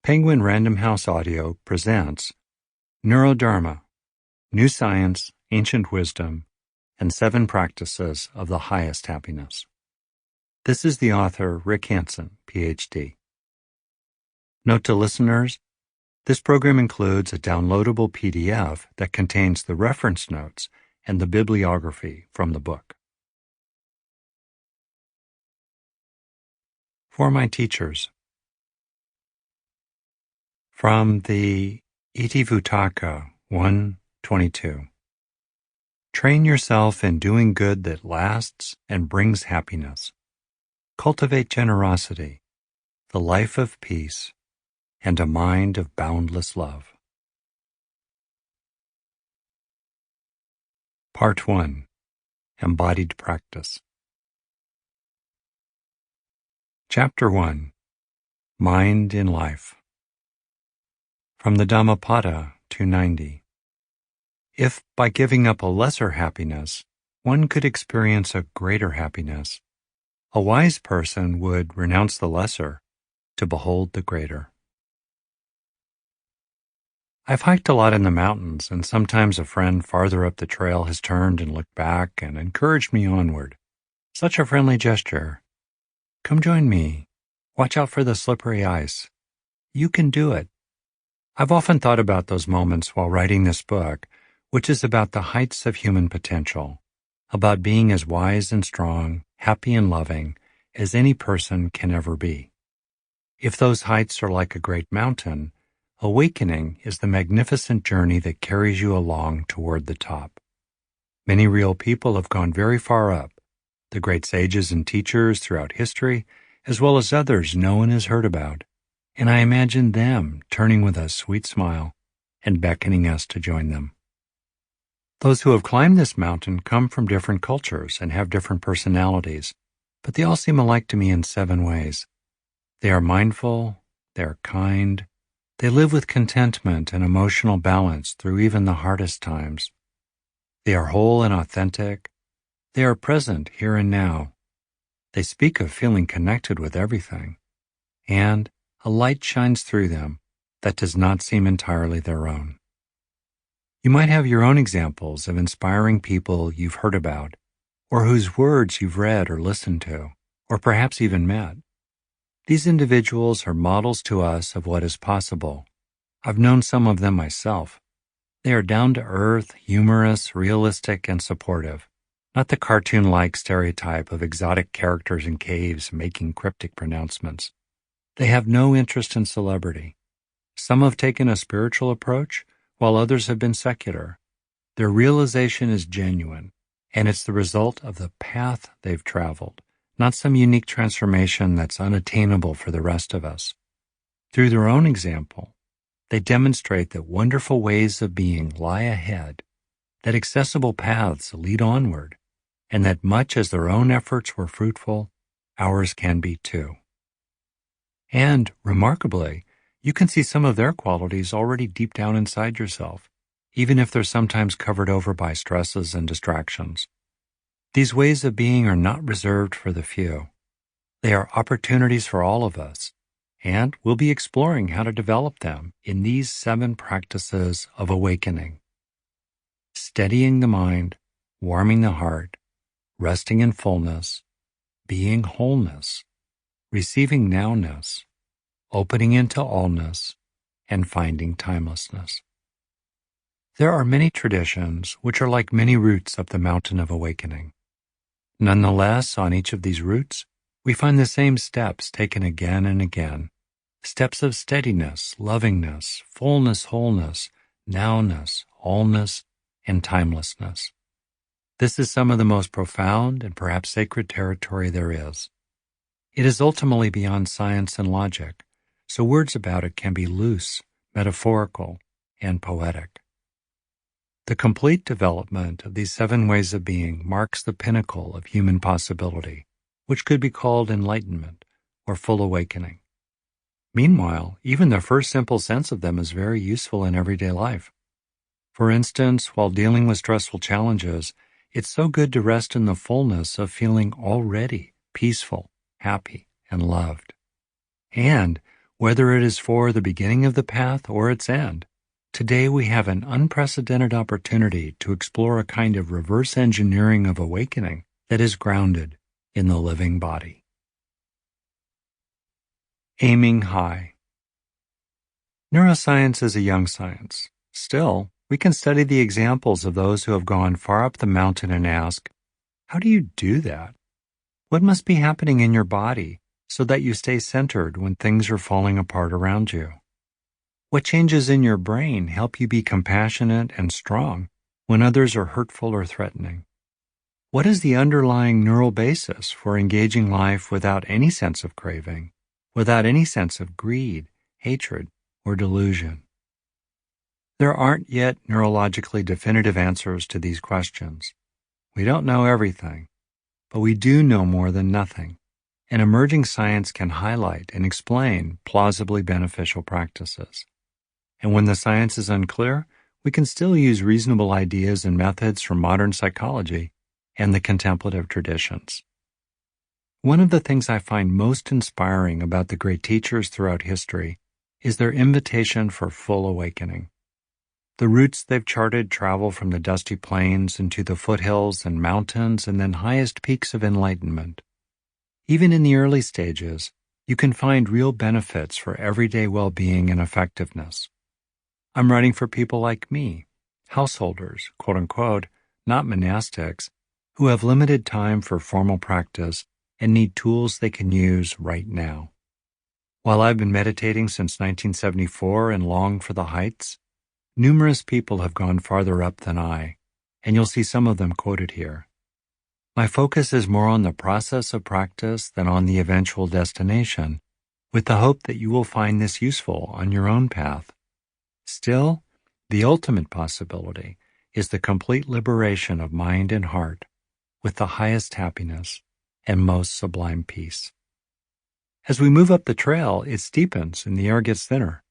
Penguin Random House Audio presents Neurodharma, New Science, Ancient Wisdom, and 7 Practices of the Highest Happiness. This is the author, Rick Hanson, Ph.D. Note to listeners, this program includes a downloadable PDF that contains the reference notes and the bibliography from the book. For my teachers. From the Itivutaka 1:22. Train yourself in doing good that lasts and brings happiness. Cultivate generosity, the life of peace, and a mind of boundless love. Part 1. Embodied Practice. Chapter 1. Mind in Life. From the Dhammapada 290. If by giving up a lesser happiness, one could experience a greater happiness, a wise person would renounce the lesser to behold the greater. I've hiked a lot in the mountains, and sometimes a friend farther up the trail has turned and looked back and encouraged me onward. Such a friendly gesture. Come join me. Watch out for the slippery ice. You can do it. I've often thought about those moments while writing this book, which is about the heights of human potential, about being as wise and strong, happy and loving as any person can ever be. If those heights are like a great mountain, awakening is the magnificent journey that carries you along toward the top. Many real people have gone very far up, the great sages and teachers throughout history, as well as others no one has heard about. And I imagine them turning with a sweet smile and beckoning us to join them. Those who have climbed this mountain come from different cultures and have different personalities, but they all seem alike to me in 7 ways. They are mindful, they are kind, they live with contentment and emotional balance through even the hardest times. They are whole and authentic, they are present here and now. They speak of feeling connected with everything, and a light shines through them that does not seem entirely their own. You might have your own examples of inspiring people you've heard about, or whose words you've read or listened to, or perhaps even met. These individuals are models to us of what is possible. I've known some of them myself. They are down-to-earth, humorous, realistic, and supportive, not the cartoon-like stereotype of exotic characters in caves making cryptic pronouncements. They have no interest in celebrity. Some have taken a spiritual approach, while others have been secular. Their realization is genuine, and it's the result of the path they've traveled, not some unique transformation that's unattainable for the rest of us. Through their own example, they demonstrate that wonderful ways of being lie ahead, that accessible paths lead onward, and that much as their own efforts were fruitful, ours can be too. And, remarkably, you can see some of their qualities already deep down inside yourself, even if they're sometimes covered over by stresses and distractions. These ways of being are not reserved for the few. They are opportunities for all of us, and we'll be exploring how to develop them in these 7 practices of awakening. Steadying the mind, warming the heart, resting in fullness, being wholeness, receiving nowness, opening into allness, and finding timelessness. There are many traditions which are like many routes up the mountain of awakening. Nonetheless, on each of these routes, we find the same steps taken again and again, steps of steadiness, lovingness, fullness, wholeness, nowness, allness, and timelessness. This is some of the most profound and perhaps sacred territory there is. It is ultimately beyond science and logic, so words about it can be loose, metaphorical, and poetic. The complete development of these 7 ways of being marks the pinnacle of human possibility, which could be called enlightenment or full awakening. Meanwhile, even the first simple sense of them is very useful in everyday life. For instance, while dealing with stressful challenges, it's so good to rest in the fullness of feeling already peaceful, happy, and loved. And Whether it is for the beginning of the path or its end, today we have an unprecedented opportunity to explore a kind of reverse engineering of awakening that is grounded in the living body. Aiming high. Neuroscience is a young science. Still, we can study the examples of those who have gone far up the mountain and ask, how do you do that? What must be happening in your body so that you stay centered when things are falling apart around you? What changes in your brain help you be compassionate and strong when others are hurtful or threatening? What is the underlying neural basis for engaging life without any sense of craving, without any sense of greed, hatred, or delusion? There aren't yet neurologically definitive answers to these questions. We don't know everything, but we do know more than nothing, and emerging science can highlight and explain plausibly beneficial practices. And when the science is unclear, we can still use reasonable ideas and methods from modern psychology and the contemplative traditions. One of the things I find most inspiring about the great teachers throughout history is their invitation for full awakening. The routes they've charted travel from the dusty plains into the foothills and mountains and then highest peaks of enlightenment. Even in the early stages, you can find real benefits for everyday well-being and effectiveness. I'm writing for people like me, householders, quote-unquote, not monastics, who have limited time for formal practice and need tools they can use right now. While I've been meditating since 1974 and long for the heights, numerous people have gone farther up than I, and you'll see some of them quoted here. My focus is more on the process of practice than on the eventual destination, with the hope that you will find this useful on your own path. Still, the ultimate possibility is the complete liberation of mind and heart, with the highest happiness and most sublime peace. As we move up the trail, it steepens and the air gets thinner,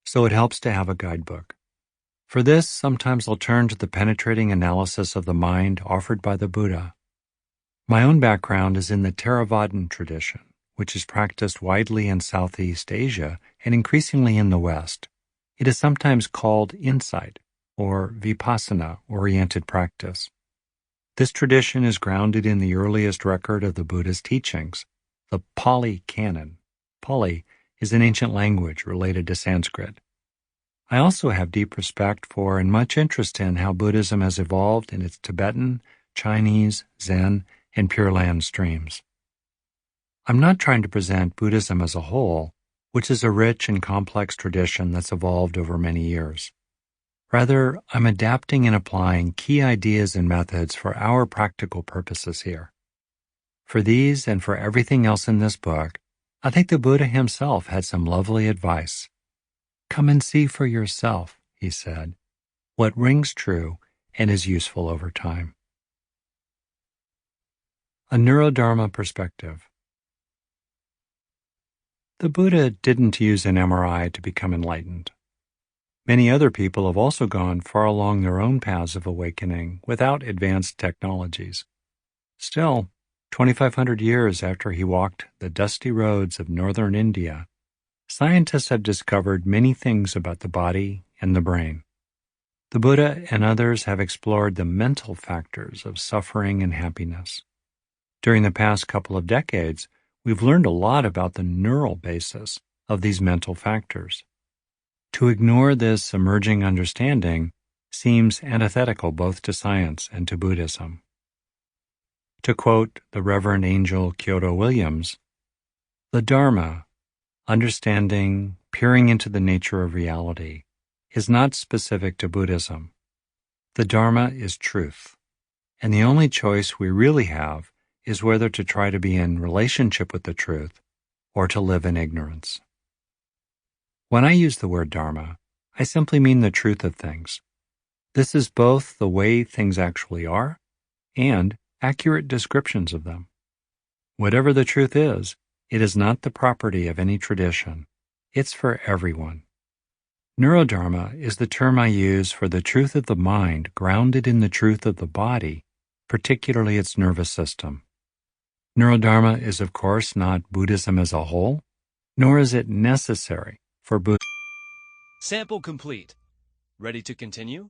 so it helps to have a guidebook. For this, sometimes I'll turn to the penetrating analysis of the mind offered by the Buddha. My own background is in the Theravadan tradition, which is practiced widely in Southeast Asia and increasingly in the West. It is sometimes called insight or vipassana-oriented practice. This tradition is grounded in the earliest record of the Buddha's teachings, the Pali Canon. Pali is an ancient language related to Sanskrit. I also have deep respect for and much interest in how Buddhism has evolved in its Tibetan, Chinese, Zen, and Pure Land streams. I'm not trying to present Buddhism as a whole, which is a rich and complex tradition that's evolved over many years. Rather, I'm adapting and applying key ideas and methods for our practical purposes here. For these and for everything else in this book, I think the Buddha himself had some lovely advice. Come and see for yourself, he said, what rings true and is useful over time. A Neurodharma perspective. The Buddha didn't use an MRI to become enlightened. Many other people have also gone far along their own paths of awakening without advanced technologies. Still, 2,500 years after he walked the dusty roads of northern India, scientists have discovered many things about the body and the brain. The Buddha and others have explored the mental factors of suffering and happiness. During the past couple of decades, we've learned a lot about the neural basis of these mental factors. To ignore this emerging understanding seems antithetical both to science and to Buddhism. To quote the Reverend Angel Kyoto Williams, the Dharma, understanding, peering into the nature of reality, is not specific to Buddhism. The Dharma is truth, and the only choice we really have is whether to try to be in relationship with the truth or to live in ignorance. When I use the word Dharma, I simply mean the truth of things. This is both the way things actually are and accurate descriptions of them. Whatever the truth is, it is not the property of any tradition. It's for everyone. Neurodharma is the term I use for the truth of the mind grounded in the truth of the body, particularly its nervous system. Neurodharma is, of course, not Buddhism as a whole, nor is it necessary for Buddha. Sample complete. Ready to continue?